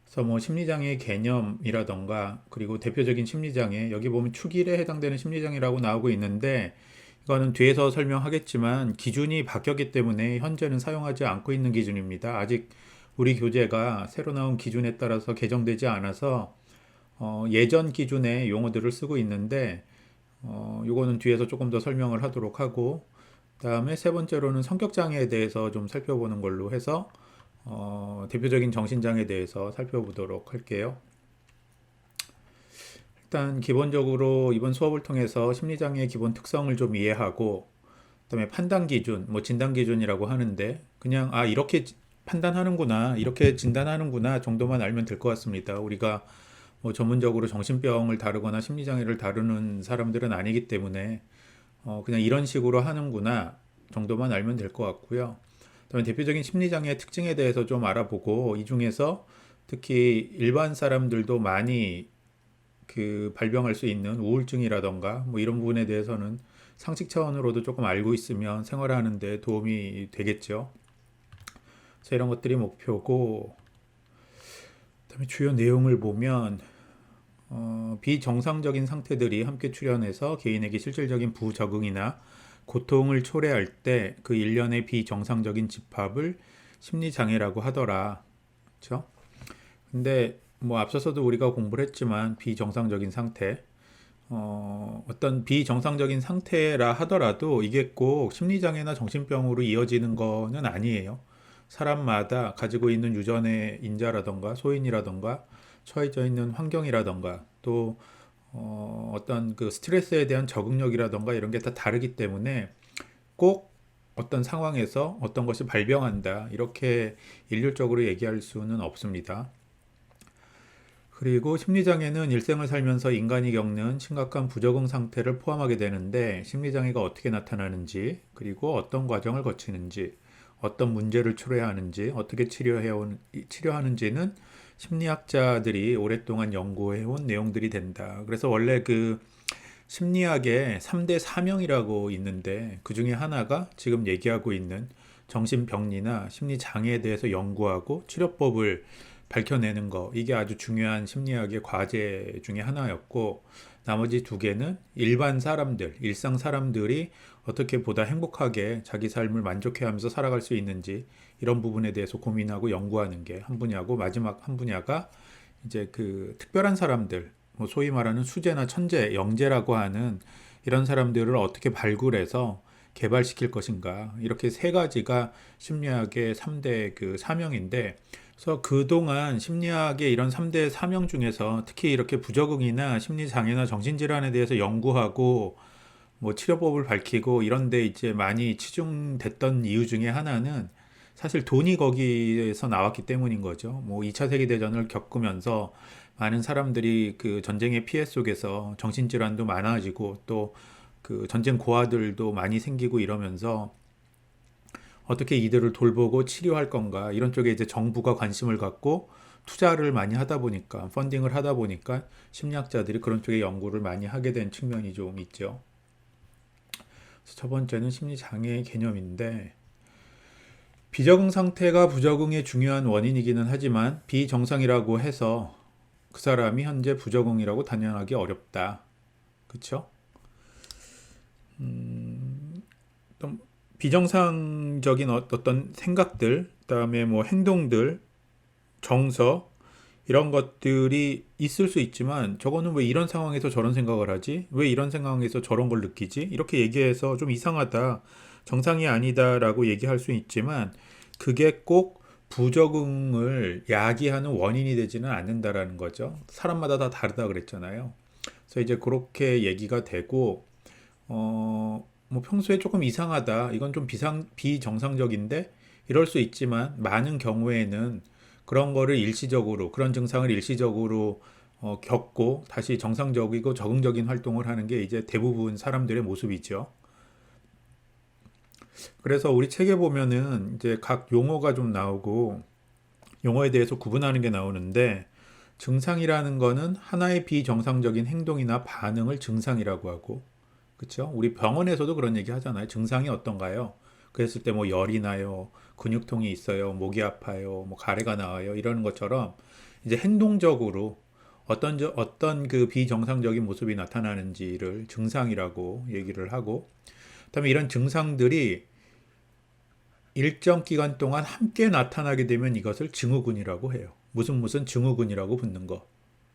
그래서 뭐 심리장애 개념이라던가 그리고 대표적인 심리장애 여기 보면 축일에 해당되는 심리장애라고 나오고 있는데 이거는 뒤에서 설명하겠지만 기준이 바뀌었기 때문에 현재는 사용하지 않고 있는 기준입니다. 아직 우리 교재가 새로 나온 기준에 따라서 개정되지 않아서 예전 기준의 용어들을 쓰고 있는데 요거는 뒤에서 조금 더 설명을 하도록 하고 그다음에 세 번째로는 성격장애에 대해서 좀 살펴보는 걸로 해서 대표적인 정신장애에 대해서 살펴보도록 할게요. 일단 기본적으로 이번 수업을 통해서 심리장애의 기본 특성을 좀 이해하고 그다음에 판단 기준, 뭐 진단 기준이라고 하는데 그냥 이렇게 판단하는구나, 이렇게 진단하는구나 정도만 알면 될 것 같습니다. 우리가 뭐 전문적으로 정신병을 다루거나 심리장애를 다루는 사람들은 아니기 때문에 그냥 이런 식으로 하는구나 정도만 알면 될 것 같고요. 그다음에 대표적인 심리장애의 특징에 대해서 좀 알아보고 이 중에서 특히 일반 사람들도 많이 발병할 수 있는 우울증이라던가 뭐 이런 부분에 대해서는 상식 차원으로도 조금 알고 있으면 생활하는 데 도움이 되겠죠. 그래서 이런 것들이 목표고 그다음에 주요 내용을 보면 비정상적인 상태들이 함께 출현해서 개인에게 실질적인 부적응이나 고통을 초래할 때 그 일련의 비정상적인 집합을 심리장애라고 하더라. 그렇죠? 근데 뭐 앞서서도 우리가 공부를 했지만 비정상적인 상태 어떤 비정상적인 상태라 하더라도 이게 꼭 심리장애나 정신병으로 이어지는 거는 아니에요. 사람마다 가지고 있는 유전의 인자라던가 소인이라던가 처해져 있는 환경이라던가 또 어떤 그 스트레스에 대한 적응력이라던가 이런 게 다 다르기 때문에 꼭 어떤 상황에서 어떤 것이 발병한다 이렇게 일률적으로 얘기할 수는 없습니다. 그리고 심리장애는 일생을 살면서 인간이 겪는 심각한 부적응 상태를 포함하게 되는데 심리장애가 어떻게 나타나는지 그리고 어떤 과정을 거치는지 어떤 문제를 초래하는지 어떻게 치료하는지는 심리학자들이 오랫동안 연구해온 내용들이 된다. 그래서 원래 그 심리학의 3대 사명이라고 있는데 그 중에 하나가 지금 얘기하고 있는 정신병리나 심리장애에 대해서 연구하고 치료법을 밝혀내는 거 이게 아주 중요한 심리학의 과제 중에 하나였고 나머지 두 개는 일반 사람들, 일상 사람들이 어떻게 보다 행복하게 자기 삶을 만족해하면서 살아갈 수 있는지 이런 부분에 대해서 고민하고 연구하는 게 한 분야고 마지막 한 분야가 이제 그 특별한 사람들, 뭐 소위 말하는 수재나 천재, 영재라고 하는 이런 사람들을 어떻게 발굴해서 개발시킬 것인가 이렇게 세 가지가 심리학의 3대 그 사명인데 그래서 그동안 심리학의 이런 3대 사명 중에서 특히 이렇게 부적응이나 심리장애나 정신질환에 대해서 연구하고 뭐 치료법을 밝히고 이런 데 이제 많이 치중됐던 이유 중에 하나는 사실 돈이 거기에서 나왔기 때문인 거죠. 뭐 2차 세계대전을 겪으면서 많은 사람들이 그 전쟁의 피해 속에서 정신질환도 많아지고 또 그 전쟁 고아들도 많이 생기고 이러면서 어떻게 이들을 돌보고 치료할 건가 이런 쪽에 이제 정부가 관심을 갖고 투자를 많이 하다 보니까 펀딩을 하다 보니까 심리학자들이 그런 쪽에 연구를 많이 하게 된 측면이 좀 있죠. 첫 번째는 심리장애의 개념인데 비적응 상태가 부적응의 중요한 원인이기는 하지만 비정상이라고 해서 그 사람이 현재 부적응이라고 단언하기 어렵다. 그쵸? 또 비정상적인 어떤 생각들, 그다음에 뭐 행동들, 정서 이런 것들이 있을 수 있지만 저거는 왜 이런 상황에서 저런 생각을 하지? 왜 이런 상황에서 저런 걸 느끼지? 이렇게 얘기해서 좀 이상하다, 정상이 아니다라고 얘기할 수 있지만 그게 꼭 부적응을 야기하는 원인이 되지는 않는다라는 거죠. 사람마다 다 다르다 그랬잖아요. 그래서 이제 그렇게 얘기가 되고 뭐 평소에 조금 이상하다. 이건 좀 비정상적인데 이럴 수 있지만 많은 경우에는 그런 거를 일시적으로 그런 증상을 일시적으로 겪고 다시 정상적이고 적응적인 활동을 하는 게 이제 대부분 사람들의 모습이죠. 그래서 우리 책에 보면은 이제 각 용어가 좀 나오고 용어에 대해서 구분하는 게 나오는데 증상이라는 거는 하나의 비정상적인 행동이나 반응을 증상이라고 하고 그렇죠? 우리 병원에서도 그런 얘기 하잖아요. 증상이 어떤가요? 그랬을 때 뭐 열이 나요, 근육통이 있어요, 목이 아파요, 뭐 가래가 나와요 이러는 것처럼 이제 행동적으로 어떤 그 비정상적인 모습이 나타나는지를 증상이라고 얘기를 하고, 그다음에 이런 증상들이 일정 기간 동안 함께 나타나게 되면 이것을 증후군이라고 해요. 무슨 증후군이라고 붙는 거.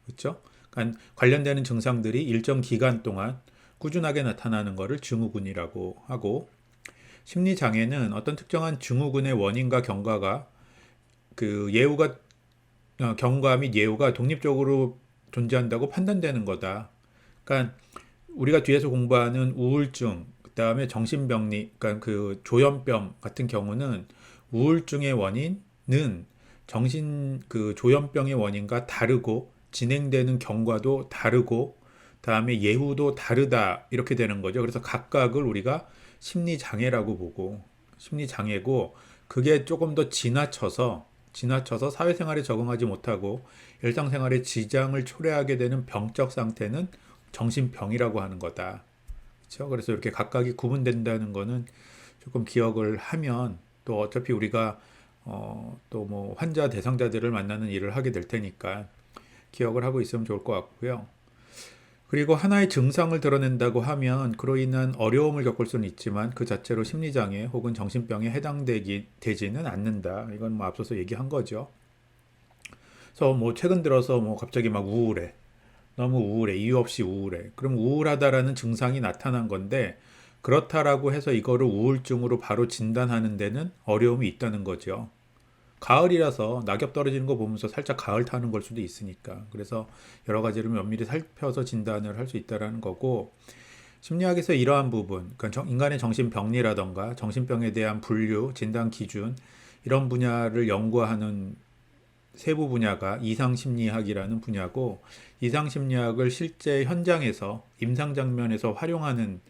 그렇죠? 그러니까 관련되는 증상들이 일정 기간 동안 꾸준하게 나타나는 것을 증후군이라고 하고, 심리 장애는 어떤 특정한 증후군의 원인과 경과가 그 예후가 경과 및 예후가 독립적으로 존재한다고 판단되는 거다. 그러니까 우리가 뒤에서 공부하는 우울증, 그다음에 정신병리, 그러니까 그 조현병 같은 경우는 우울증의 원인은 정신 그 조현병의 원인과 다르고 진행되는 경과도 다르고 그다음에 예후도 다르다 이렇게 되는 거죠. 그래서 각각을 우리가 심리 장애라고 보고 심리 장애고 그게 조금 더 지나쳐서 사회생활에 적응하지 못하고 일상생활에 지장을 초래하게 되는 병적 상태는 정신병이라고 하는 거다. 그렇죠? 그래서 이렇게 각각이 구분된다는 거는 조금 기억을 하면 또 어차피 우리가 또 뭐 환자 대상자들을 만나는 일을 하게 될 테니까 기억을 하고 있으면 좋을 것 같고요. 그리고 하나의 증상을 드러낸다고 하면 그로 인한 어려움을 겪을 수는 있지만 그 자체로 심리장애 혹은 정신병에 되지는 않는다. 이건 뭐 앞서서 얘기한 거죠. 그래서 뭐 최근 들어서 뭐 갑자기 막 우울해. 너무 우울해. 이유 없이 우울해. 그럼 우울하다라는 증상이 나타난 건데 그렇다라고 해서 이거를 우울증으로 바로 진단하는 데는 어려움이 있다는 거죠. 가을이라서 낙엽 떨어지는 거 보면서 살짝 가을 타는 걸 수도 있으니까. 그래서 여러 가지를 면밀히 살펴서 진단을 할 수 있다라는 거고, 심리학에서 이러한 부분, 그러니까 인간의 정신병리라던가 정신병에 대한 분류, 진단 기준 이런 분야를 연구하는 세부 분야가 이상심리학이라는 분야고, 이상심리학을 실제 현장에서 임상 장면에서 활용하는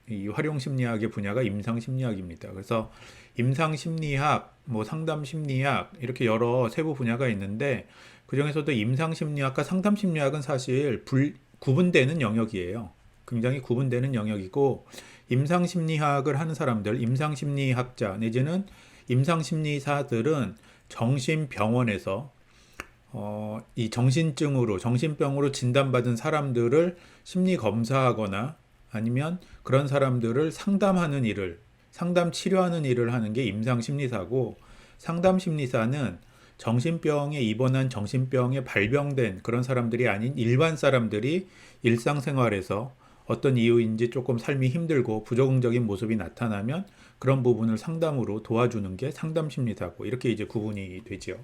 이 활용심리학의 분야가 임상심리학입니다. 그래서 임상심리학, 뭐 상담심리학 이렇게 여러 세부 분야가 있는데 그 중에서도 임상심리학과 상담심리학은 사실 구분되는 영역이에요. 굉장히 구분되는 영역이고 임상심리학을 하는 사람들, 임상심리학자 내지는 임상심리사들은 정신병원에서 이 정신병으로 진단받은 사람들을 심리 검사하거나 아니면 그런 사람들을 상담 치료하는 일을 하는 게 임상심리사고, 상담심리사는 정신병에 입원한 정신병에 발병된 그런 사람들이 아닌 일반 사람들이 일상생활에서 어떤 이유인지 조금 삶이 힘들고 부적응적인 모습이 나타나면 그런 부분을 상담으로 도와주는 게 상담심리사고, 이렇게 이제 구분이 되죠.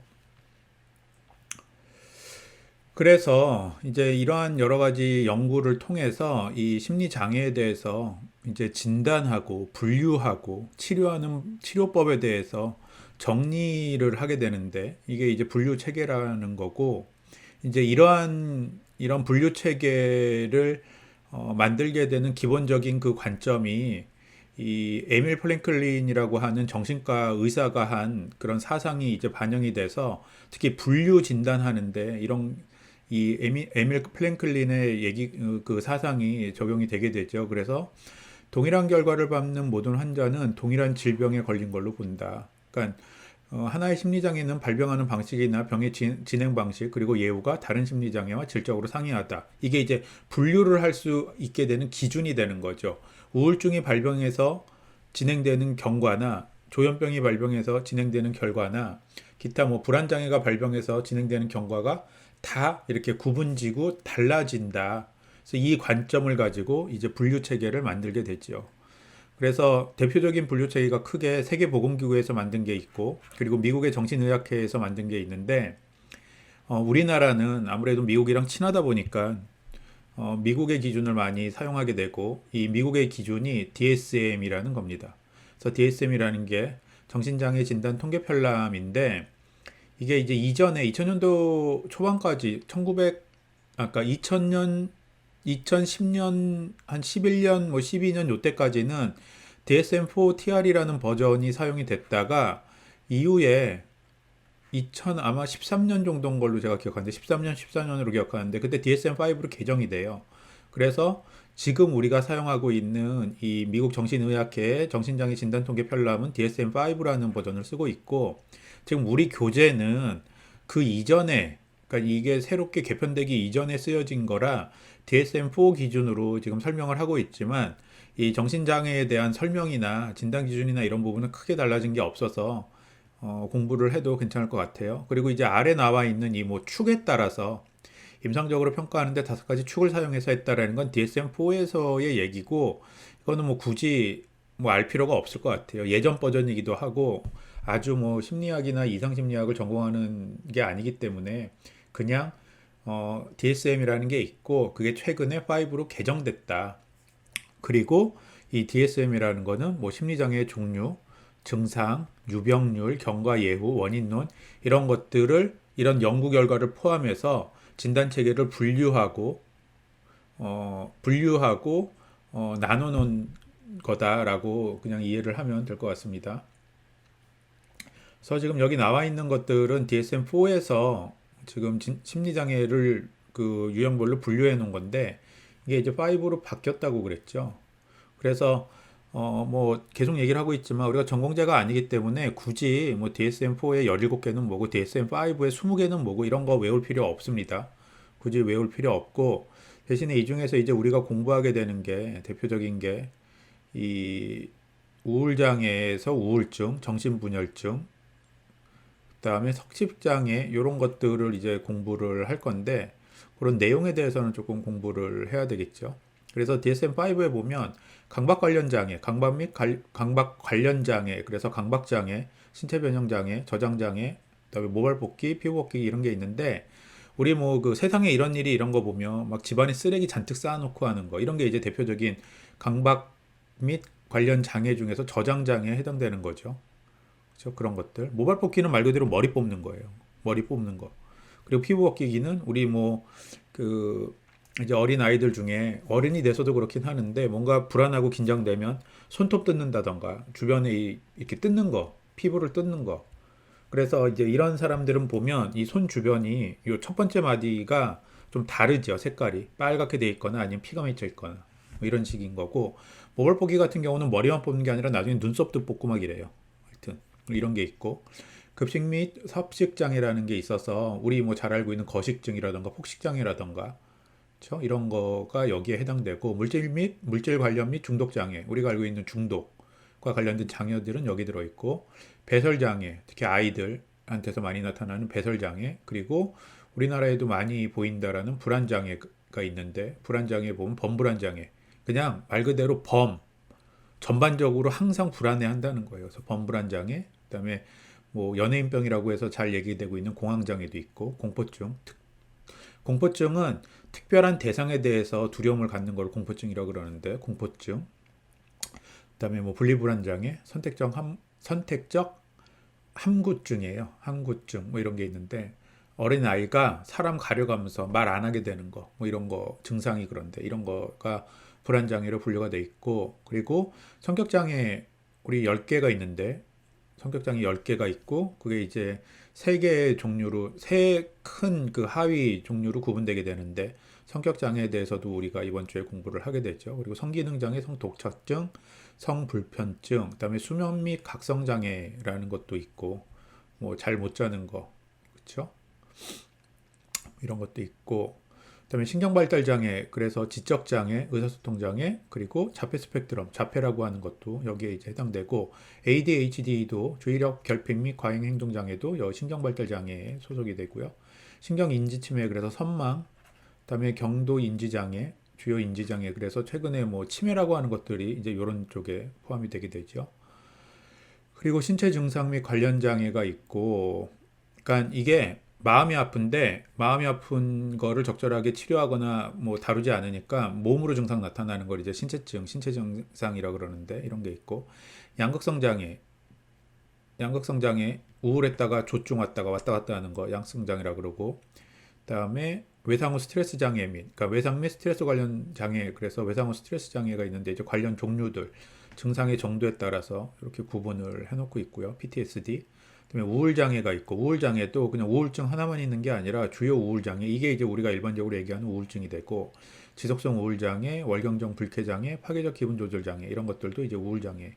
그래서 이제 이러한 여러 가지 연구를 통해서 이 심리 장애에 대해서 이제 진단하고 분류하고 치료하는 치료법에 대해서 정리를 하게 되는데, 이게 이제 분류 체계라는 거고, 이제 이런 분류 체계를 만들게 되는 기본적인 그 관점이 이 에밀 플랭클린이라고 하는 정신과 의사가 한 그런 사상이 이제 반영이 돼서 특히 분류 진단하는데 이 에밀 플랭클린의 그 사상이 적용이 되게 되죠. 그래서 동일한 결과를 받는 모든 환자는 동일한 질병에 걸린 걸로 본다. 그러니까 하나의 심리장애는 발병하는 방식이나 병의 진행 방식 그리고 예후가 다른 심리장애와 질적으로 상이하다. 이게 이제 분류를 할 수 있게 되는 기준이 되는 거죠. 우울증이 발병해서 진행되는 경과나 조현병이 발병해서 진행되는 결과나 기타 뭐 불안장애가 발병해서 진행되는 경과가 다 이렇게 구분지고 달라진다. 그래서 이 관점을 가지고 이제 분류 체계를 만들게 됐죠. 그래서 대표적인 분류 체계가 크게 세계보건기구에서 만든 게 있고, 그리고 미국의 정신의학회에서 만든 게 있는데, 우리나라는 아무래도 미국이랑 친하다 보니까 미국의 기준을 많이 사용하게 되고, 이 미국의 기준이 DSM이라는 겁니다. 그래서 DSM이라는 게 정신장애 진단 통계 편람인데, 이게 이제 이전에 2000년도 초반까지 2010년 한 11년 뭐 12년 요때까지는 DSM-4TR이라는 버전이 사용이 됐다가 이후에 아마 13년 정도인 걸로 제가 기억하는데 13년 14년으로 기억하는데 그때 DSM-5로 개정이 돼요. 그래서 지금 우리가 사용하고 있는 이 미국 정신의학회 정신장애 진단 통계 편람은 DSM-5라는 버전을 쓰고 있고, 지금 우리 교재는 그 이전에 그러니까 이게 새롭게 개편되기 이전에 쓰여진 거라 DSM-4 기준으로 지금 설명을 하고 있지만 이 정신장애에 대한 설명이나 진단 기준이나 이런 부분은 크게 달라진 게 없어서 공부를 해도 괜찮을 것 같아요. 그리고 이제 아래 나와 있는 이 뭐 축에 따라서 임상적으로 평가하는데 5가지 축을 사용해서 했다라는 건 DSM-4에서의 얘기고 이거는 뭐 굳이 뭐 알 필요가 없을 것 같아요. 예전 버전이기도 하고 아주 뭐 심리학이나 이상심리학을 전공하는 게 아니기 때문에 그냥 DSM이라는 게 있고 그게 최근에 5로 개정됐다. 그리고 이 DSM이라는 거는 뭐 심리장애의 종류, 증상, 유병률, 경과 예후, 원인론 이런 것들을 이런 연구 결과를 포함해서 진단 체계를 분류하고 나눠놓은 거다라고 그냥 이해를 하면 될 것 같습니다. 그래서 지금 여기 나와 있는 것들은 DSM-4에서 지금 심리장애를 그 유형별로 분류해 놓은 건데 이게 이제 5로 바뀌었다고 그랬죠. 그래서 뭐 계속 얘기를 하고 있지만 우리가 전공자가 아니기 때문에 굳이 뭐 DSM-4의 17개는 뭐고 DSM-5의 20개는 뭐고 이런 거 외울 필요 없습니다. 굳이 외울 필요 없고 대신에 이 중에서 이제 우리가 공부하게 되는 게 대표적인 게 이 우울장애에서 우울증, 정신분열증, 그다음에 석집장애 이런 것들을 이제 공부를 할 건데 그런 내용에 대해서는 조금 공부를 해야 되겠죠. 그래서 DSM-5에 보면 강박 관련 장애, 강박 관련 장애, 그래서 강박 장애, 신체 변형 장애, 저장 장애, 그다음에 모발 뽑기, 피부 뽑기 이런 게 있는데 우리 뭐 그 세상에 이런 일이 이런 거 보면 막 집안에 쓰레기 잔뜩 쌓아놓고 하는 거 이런 게 이제 대표적인 강박 및 관련 장애 중에서 저장 장애에 해당되는 거죠. 그렇죠? 그런 것들. 모발 뽑기는 말 그대로 머리 뽑는 거예요. 머리 뽑는 거. 그리고 피부 벗기기는 우리 뭐 그 이제 어린 아이들 중에 어른이 돼서도 그렇긴 하는데 뭔가 불안하고 긴장되면 손톱 뜯는다던가 주변에 이렇게 뜯는 거, 피부를 뜯는 거. 그래서 이제 이런 사람들은 보면 이 손 주변이 요 첫 번째 마디가 좀 다르죠. 색깔이 빨갛게 돼 있거나 아니면 피가 맺혀 있거나 뭐 이런 식인 거고 모발 뽑기 같은 경우는 머리만 뽑는 게 아니라 나중에 눈썹도 뽑고 막 이래요. 하여튼 이런 게 있고 급식 및 섭식 장애라는 게 있어서 우리 뭐 잘 알고 있는 거식증이라던가 폭식 장애라던가 그렇죠? 이런 거가 여기에 해당되고 물질 관련 및 중독 장애 우리가 알고 있는 중독과 관련된 장애들은 여기 들어 있고 배설 장애 특히 아이들한테서 많이 나타나는 배설 장애 그리고 우리나라에도 많이 보인다라는 불안 장애가 있는데 불안 장애 보면 범불안 장애 그냥 말 그대로 전반적으로 항상 불안해 한다는 거예요. 그래서 범불안 장애 그다음에 뭐 연예인병이라고 해서 잘 얘기되고 있는 공황장애도 있고 공포증. 공포증은 특별한 대상에 대해서 두려움을 갖는 걸 공포증이라고 그러는데 공포증. 그다음에 뭐 분리불안장애, 선택적 함구증이에요. 함구증 뭐 이런 게 있는데 어린 아이가 사람 가려가면서 말 안 하게 되는 거, 뭐 이런 거 증상이 그런데 이런 거가 불안장애로 분류가 돼 있고 그리고 성격장애 우리 10개가 있는데 성격장애 10개가 있고 그게 이제 세 개의 종류로 세 큰 그 하위 종류로 구분되게 되는데 성격장애에 대해서도 우리가 이번 주에 공부를 하게 되죠. 그리고 성기능장애, 성독착증, 성불편증, 그다음에 수면 및 각성장애라는 것도 있고 뭐 잘 못 자는 거 그렇죠? 이런 것도 있고 그다음에 신경발달장애, 그래서 지적장애, 의사소통장애, 그리고 자폐 스펙트럼, 자폐라고 하는 것도 여기에 이제 해당되고 ADHD도 주의력 결핍 및 과잉행동장애도 신경발달장애에 소속이 되고요. 신경인지치매, 그래서 선망, 그다음에 경도인지장애, 주요인지장애, 그래서 최근에 뭐 치매라고 하는 것들이 이제 이런 쪽에 포함이 되게 되죠. 그리고 신체 증상 및 관련 장애가 있고, 그러니까 이게 마음이 아픈데 마음이 아픈 거를 적절하게 치료하거나 뭐 다루지 않으니까 몸으로 증상 나타나는 걸 이제 신체 증상이라 그러는데 이런 게 있고 양극성 장애, 양극성 장애 우울했다가 조증 왔다 갔다 하는 거 양극성 장애라 그러고 그다음에 외상 후 스트레스 장애 및 그러니까 외상 및 스트레스 관련 장애 그래서 외상 후 스트레스 장애가 있는데 이제 관련 종류들 증상의 정도에 따라서 이렇게 구분을 해놓고 있고요. PTSD 그다음에 우울장애가 있고 우울장애도 그냥 우울증 하나만 있는 게 아니라 주요 우울장애 이게 이제 우리가 일반적으로 얘기하는 우울증이 되고 지속성 우울장애, 월경정 불쾌장애, 파괴적 기분조절장애 이런 것들도 이제 우울장애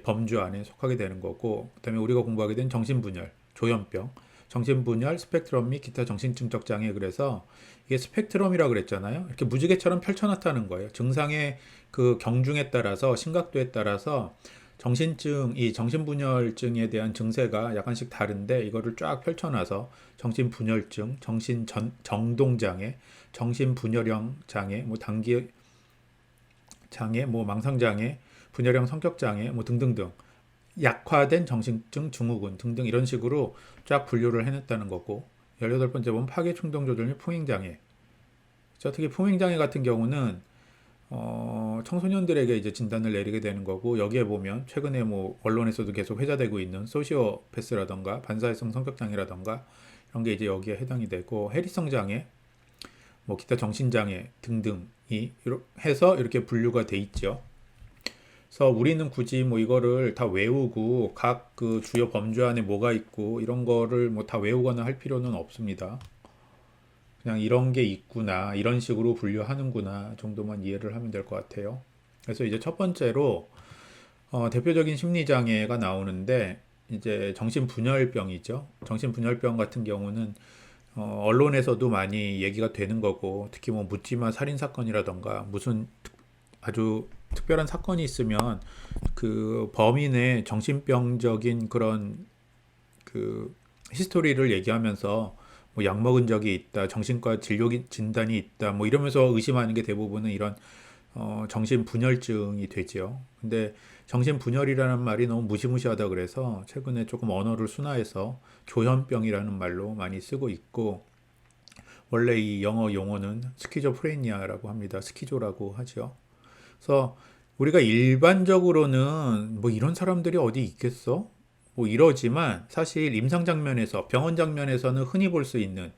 범주 안에 속하게 되는 거고 그다음에 우리가 공부하게 된 정신분열, 조현병 정신분열, 스펙트럼 및 기타 정신증적 장애. 그래서 이게 스펙트럼이라 그랬잖아요. 이렇게 무지개처럼 펼쳐 나타나는 거예요. 증상의 그 경중에 따라서 심각도에 따라서 정신증, 이 정신분열증에 대한 증세가 약간씩 다른데 이거를 쫙 펼쳐놔서 정신분열증, 정신정동장애, 정신분열형 장애, 뭐 단기 장애, 뭐 망상장애, 분열형 성격장애, 뭐 등등등 약화된 정신증 증후군 등등 이런 식으로 쫙 분류를 해냈다는 거고 18번째 보면 파괴충동조절 및 풍행장애. 특히 풍행장애 같은 경우는 청소년들에게 이제 진단을 내리게 되는 거고 여기에 보면 최근에 뭐 언론에서도 계속 회자되고 있는 소시오패스라던가 반사회성 성격장애라던가 이런 게 이제 여기에 해당이 되고 해리성 장애, 뭐 기타 정신장애 등등이 해서 이렇게 분류가 돼 있죠. 그래서 우리는 굳이 뭐 이거를 다 외우고 각 그 주요 범주 안에 뭐가 있고 이런 거를 뭐 다 외우거나 할 필요는 없습니다. 그냥 이런 게 있구나, 이런 식으로 분류하는구나 정도만 이해를 하면 될 것 같아요. 그래서 이제 첫 번째로 대표적인 심리장애가 나오는데 이제 정신분열병이죠. 정신분열병 같은 경우는 언론에서도 많이 얘기가 되는 거고 특히 뭐 묻지마 살인 사건이라던가 무슨 아주 특별한 사건이 있으면 그 범인의 정신병적인 그런 그 히스토리를 얘기하면서 뭐 약 먹은 적이 있다, 정신과 진료 진단이 있다, 뭐 이러면서 의심하는 게 대부분은 이런 정신분열증이 되죠. 근데 정신분열이라는 말이 너무 무시무시하다 그래서 최근에 조금 언어를 순화해서 조현병이라는 말로 많이 쓰고 있고 원래 이 영어 용어는 스키조프레니아라고 합니다. 스키조라고 하죠. 그래서 우리가 일반적으로는 뭐 이런 사람들이 어디 있겠어? 뭐 이러지만 사실 임상 장면에서 병원 장면에서는 흔히 볼 수 있는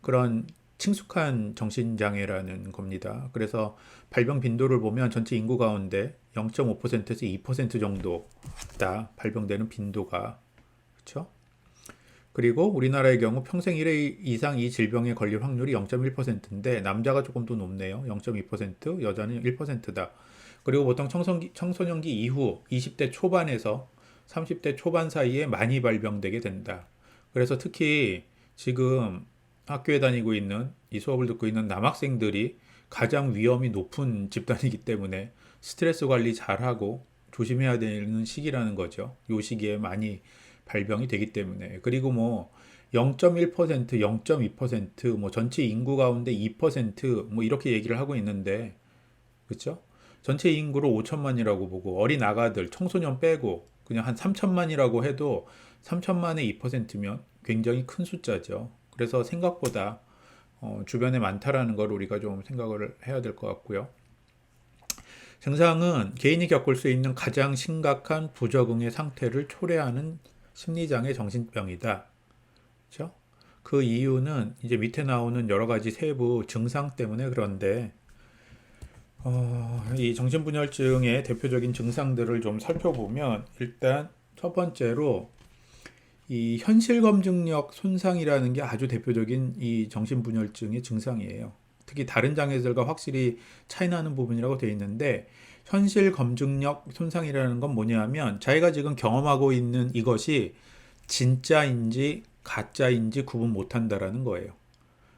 그런 친숙한 정신장애라는 겁니다. 그래서 발병 빈도를 보면 전체 인구 가운데 0.5%에서 2% 정도다 발병되는 빈도가. 그렇죠? 그리고 우리나라의 경우 평생 1회 이상 이 질병에 걸릴 확률이 0.1%인데 남자가 조금 더 높네요. 0.2%, 여자는 1%다. 그리고 보통 청소년기 이후 20대 초반에서 30대 초반 사이에 많이 발병되게 된다. 그래서 특히 지금 학교에 다니고 있는 이 수업을 듣고 있는 남학생들이 가장 위험이 높은 집단이기 때문에 스트레스 관리 잘하고 조심해야 되는 시기라는 거죠. 이 시기에 많이 발병이 되기 때문에. 그리고 뭐 0.1%, 0.2%뭐 전체 인구 가운데 2%뭐 이렇게 얘기를 하고 있는데 그렇죠? 전체 인구를 5천만이라고 보고 어린 아가들, 청소년 빼고 그냥 한 3천만이라고 해도 3천만의 2%면 굉장히 큰 숫자죠. 그래서 생각보다 주변에 많다라는 걸 우리가 좀 생각을 해야 될 것 같고요. 증상은 개인이 겪을 수 있는 가장 심각한 부적응의 상태를 초래하는 심리장애 정신병이다. 그렇죠? 그 이유는 이제 밑에 나오는 여러 가지 세부 증상 때문에 그런데 이 정신분열증의 대표적인 증상들을 좀 살펴보면 일단 첫 번째로 이 현실검증력 손상이라는 게 아주 대표적인 이 정신분열증의 증상이에요. 특히 다른 장애들과 확실히 차이나는 부분이라고 되어 있는데 현실검증력 손상이라는 건 뭐냐면 자기가 지금 경험하고 있는 이것이 진짜인지 가짜인지 구분 못한다라는 거예요.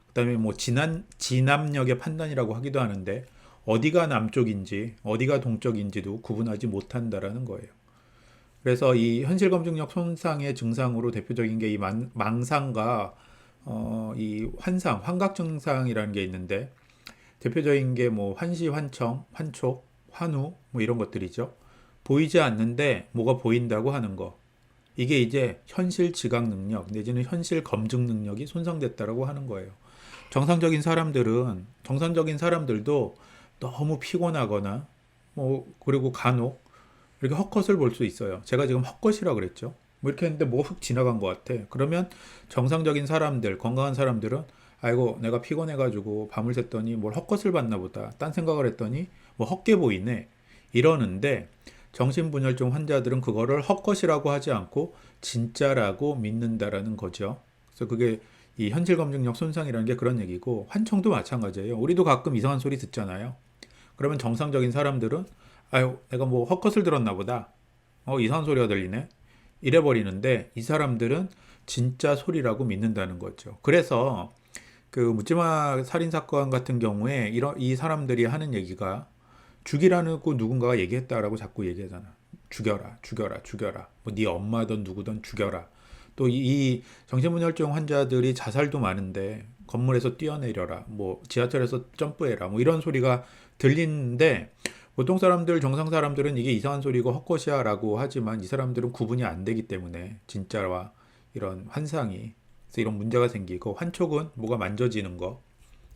그 다음에 뭐 진압력의 판단이라고 하기도 하는데 어디가 남쪽인지 어디가 동쪽인지도 구분하지 못한다라는 거예요. 그래서 이 현실 검증력 손상의 증상으로 대표적인 게 이 망상과 이 환각 증상이라는 게 있는데 대표적인 게 뭐 환시, 환청, 환촉, 환우 뭐 이런 것들이죠. 보이지 않는데 뭐가 보인다고 하는 거. 이게 이제 현실 지각 능력 내지는 현실 검증 능력이 손상됐다라고 하는 거예요. 정상적인 사람들도 너무 피곤하거나 뭐 그리고 간혹 이렇게 헛것을 볼 수 있어요. 제가 지금 헛것이라 그랬죠. 뭐 이렇게 했는데 뭐 훅 지나간 것 같아. 그러면 정상적인 사람들, 건강한 사람들은 아이고 내가 피곤해가지고 밤을 샜더니 뭘 헛것을 봤나 보다. 딴 생각을 했더니 뭐 헛게 보이네. 이러는데 정신분열증 환자들은 그거를 헛것이라고 하지 않고 진짜라고 믿는다라는 거죠. 그래서 그게 이 현실 검증력 손상이라는 게 그런 얘기고 환청도 마찬가지예요. 우리도 가끔 이상한 소리 듣잖아요. 그러면 정상적인 사람들은 아유 내가 뭐 헛것을 들었나 보다. 이상한 소리가 들리네. 이래버리는데 이 사람들은 진짜 소리라고 믿는다는 거죠. 그래서 그 묻지마 살인 사건 같은 경우에 이 사람들이 하는 얘기가 죽이라고 누군가가 얘기했다라고 자꾸 얘기하잖아. 죽여라, 죽여라, 죽여라. 뭐 네 엄마든 누구든 죽여라. 또 이 정신분열증 환자들이 자살도 많은데 건물에서 뛰어내려라. 뭐 지하철에서 점프해라. 뭐 이런 소리가 들리는데 보통 사람들, 정상 사람들은 이게 이상한 소리고 헛것이야라고 하지만 이 사람들은 구분이 안 되기 때문에 진짜와 이런 환상이, 그래서 이런 문제가 생기고, 환촉은 뭐가 만져지는 거,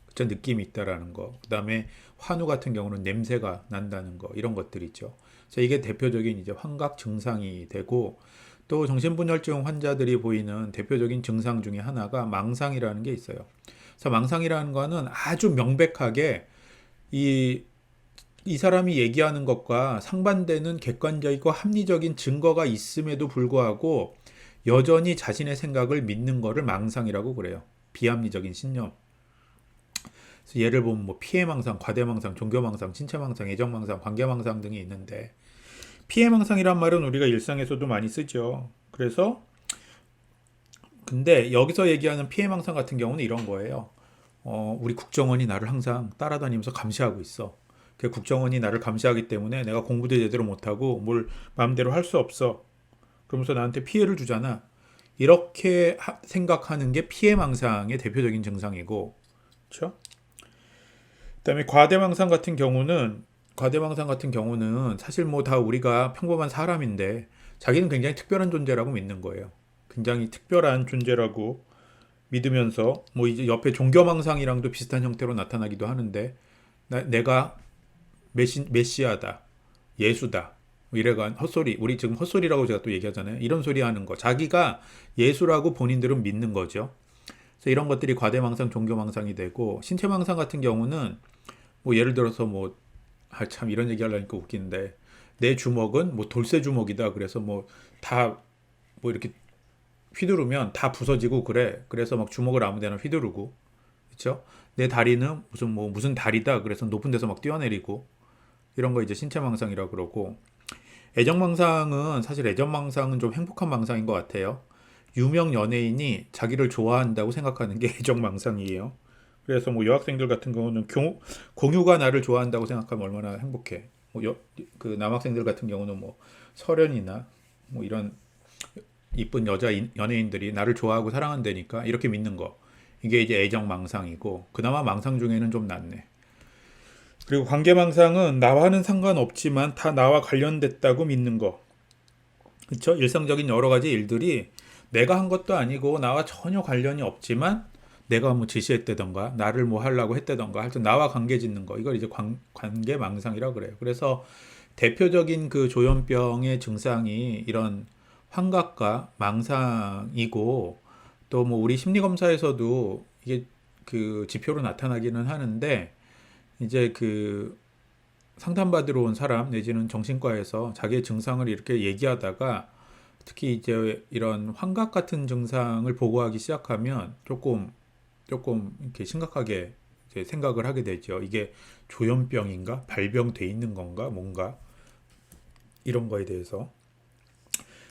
그쵸, 느낌이 있다라는 거, 그 다음에 환우 같은 경우는 냄새가 난다는 거, 이런 것들이죠. 그래서 이게 대표적인 이제 환각 증상이 되고, 또 정신분열증 환자들이 보이는 대표적인 증상 중에 하나가 망상이라는 게 있어요. 그래서 망상이라는 거는 아주 명백하게 이 이 사람이 얘기하는 것과 상반되는 객관적이고 합리적인 증거가 있음에도 불구하고 여전히 자신의 생각을 믿는 거를 망상이라고 그래요. 비합리적인 신념. 그래서 예를 보면 뭐 피해망상, 과대망상, 종교망상, 신체망상, 애정망상, 관계망상 등이 있는데, 피해망상이란 말은 우리가 일상에서도 많이 쓰죠. 그래서 근데 여기서 얘기하는 피해망상 같은 경우는 이런 거예요. 우리 국정원이 나를 항상 따라다니면서 감시하고 있어. 그 국정원이 나를 감시하기 때문에 내가 공부도 제대로 못하고 뭘 마음대로 할 수 없어. 그러면서 나한테 피해를 주잖아. 이렇게 생각하는 게 피해망상의 대표적인 증상이고, 그렇죠? 그다음에 과대망상 같은 경우는 사실 뭐 다 우리가 평범한 사람인데 자기는 굉장히 특별한 존재라고 믿는 거예요. 굉장히 특별한 존재라고 믿으면서 뭐 이제 옆에 종교망상이랑도 비슷한 형태로 나타나기도 하는데, 내가 메시아다, 예수다, 뭐 이래간 헛소리, 우리 지금 헛소리라고 제가 또 얘기하잖아요. 이런 소리 하는 거, 자기가 예수라고 본인들은 믿는 거죠. 그래서 이런 것들이 과대망상, 종교망상이 되고, 신체망상 같은 경우는 뭐 예를 들어서 뭐 참 이런 얘기 하려니까 웃기는데, 내 주먹은 뭐 돌쇠 주먹이다. 그래서 뭐 다 뭐 이렇게 휘두르면 다 부서지고 그래. 그래서 막 주먹을 아무 데나 휘두르고, 그렇죠? 내 다리는 무슨 다리다. 그래서 높은 데서 막 뛰어내리고, 이런 거 이제 신체망상이라고 그러고, 애정망상은 좀 행복한 망상인 것 같아요. 유명 연예인이 자기를 좋아한다고 생각하는 게 애정망상이에요. 그래서 뭐 여학생들 같은 경우는 공유가 나를 좋아한다고 생각하면 얼마나 행복해. 그 남학생들 같은 경우는 뭐 설현이나 뭐 이런 이쁜 여자 연예인들이 나를 좋아하고 사랑한다니까 이렇게 믿는 거. 이게 이제 애정망상이고, 그나마 망상 중에는 좀 낫네. 그리고 관계망상은 나와는 상관없지만 다 나와 관련됐다고 믿는 거. 그렇죠? 일상적인 여러 가지 일들이 내가 한 것도 아니고 나와 전혀 관련이 없지만 내가 뭐 지시했다던가 나를 뭐 하려고 했다던가 하여튼 나와 관계 짓는 거, 이걸 이제 관계망상이라고 그래요. 그래서 대표적인 그 조현병의 증상이 이런 환각과 망상이고, 또 뭐 우리 심리검사에서도 이게 그 지표로 나타나기는 하는데, 이제 그 상담받으러 온 사람 내지는 정신과에서 자기의 증상을 이렇게 얘기하다가 특히 이제 이런 환각 같은 증상을 보고하기 시작하면 조금 이렇게 심각하게 이제 생각을 하게 되죠. 이게 조현병인가? 발병돼 있는 건가? 뭔가 이런 거에 대해서.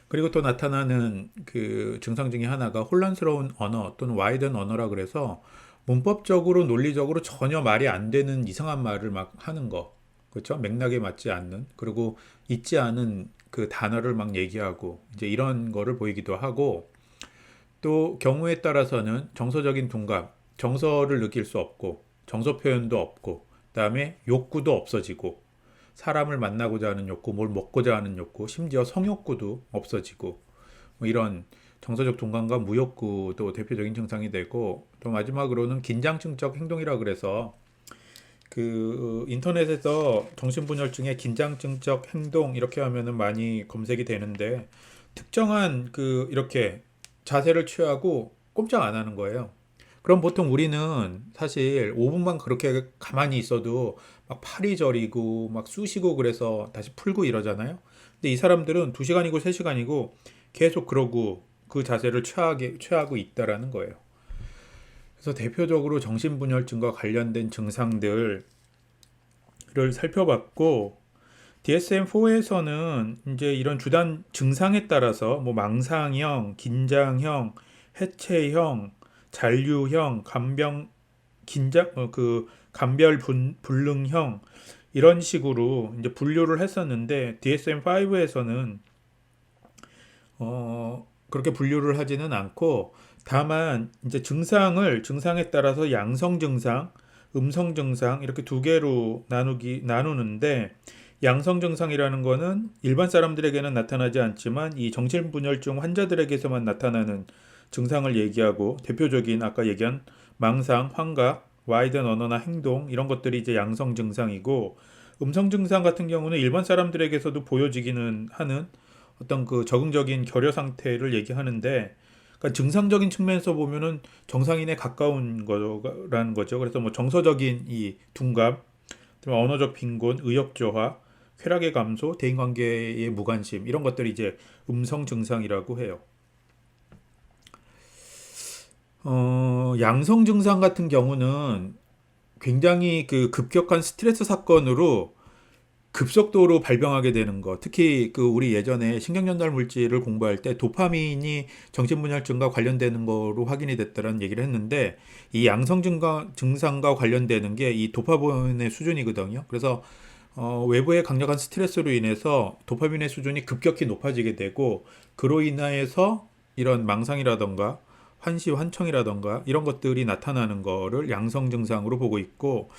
그리고 또 나타나는 그 증상 중에 하나가 혼란스러운 언어 또는 와이든 언어라 그래서 문법적으로 논리적으로 전혀 말이 안 되는 이상한 말을 막 하는 거. 그렇죠? 맥락에 맞지 않는, 그리고 있지 않은 그 단어를 막 얘기하고 이제 이런 거를 보이기도 하고, 또 경우에 따라서는 정서적인 둔감, 정서를 느낄 수 없고 정서 표현도 없고, 그다음에 욕구도 없어지고, 사람을 만나고자 하는 욕구, 뭘 먹고자 하는 욕구, 심지어 성욕구도 없어지고, 뭐 이런 정서적 둔감과 무욕구도 대표적인 증상이 되고, 또 마지막으로는 긴장증적 행동이라 그래서 그 인터넷에서 정신분열증의 긴장증적 행동 이렇게 하면은 많이 검색이 되는데, 특정한 그 이렇게 자세를 취하고 꼼짝 안 하는 거예요. 그럼 보통 우리는 사실 5분만 그렇게 가만히 있어도 막 팔이 저리고 막 쑤시고 그래서 다시 풀고 이러잖아요. 근데 이 사람들은 2시간이고 3시간이고 계속 그러고 그 자세를 취하고 있다라는 거예요. 그래서 대표적으로 정신분열증과 관련된 증상들을 살펴봤고, DSM-4에서는 이제 이런 주단 증상에 따라서 뭐 망상형, 긴장형, 해체형, 잔류형, 간별 불능형 이런 식으로 이제 분류를 했었는데 DSM-5에서는 그렇게 분류를 하지는 않고 다만 이제 증상에 따라서 양성 증상, 음성 증상 이렇게 두 개로 나누는데 양성 증상이라는 거는 일반 사람들에게는 나타나지 않지만 이 정신분열증 환자들에게서만 나타나는 증상을 얘기하고 대표적인 아까 얘기한 망상, 환각, 와이드 언어나 행동 이런 것들이 이제 양성 증상이고 음성 증상 같은 경우는 일반 사람들에게서도 보여지기는 하는 어떤 그 적응적인 결여 상태를 얘기하는데 그러니까 증상적인 측면에서 보면은 정상인에 가까운 거라는 거죠. 그래서 뭐 정서적인 이 둔감, 언어적 빈곤, 의욕 저하, 쾌락의 감소, 대인관계의 무관심 이런 것들이 이제 음성 증상이라고 해요. 양성 증상 같은 경우는 굉장히 그 급격한 스트레스 사건으로 급속도로 발병하게 되는 거. 특히 그 우리 예전에 신경전달 물질을 공부할 때 도파민이 정신분열증과 관련되는 거로 확인이 됐다는 얘기를 했는데 이 증상과 관련되는 게 이 도파민의 수준이거든요. 그래서 외부의 강력한 스트레스로 인해서 도파민의 수준이 급격히 높아지게 되고 그로 인하여서 이런 망상이라던가 환시, 환청이라던가 이런 것들이 나타나는 거를 양성 증상으로 보고 있고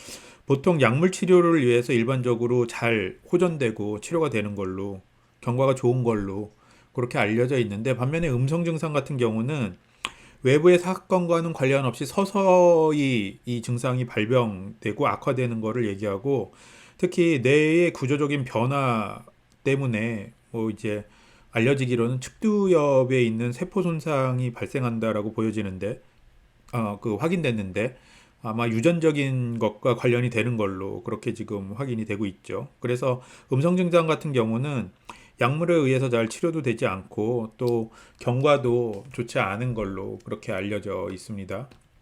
보통 약물 치료를 위해서 일반적으로 잘 호전되고 치료가 되는 걸로 경과가 좋은 걸로 그렇게 알려져 있는데 반면에 음성 증상 같은 경우는 외부의 사건과는 관련 없이 서서히 이 증상이 발병되고 악화되는 거를 얘기하고 특히 뇌의 구조적인 변화 때문에 뭐 이제 알려지기로는 측두엽에 있는 세포 손상이 발생한다라고 보여지는데 그 확인됐는데 아마 유전적인 것과 관련이 되는 걸로 그렇게 지금 확인이 되고 있죠. 그래서 음성 증상 같은 경우는 약물에 의해서 잘 치료도 되지 않고 또 경과도 좋지 않은 걸로 그렇게 알려져 있습니다.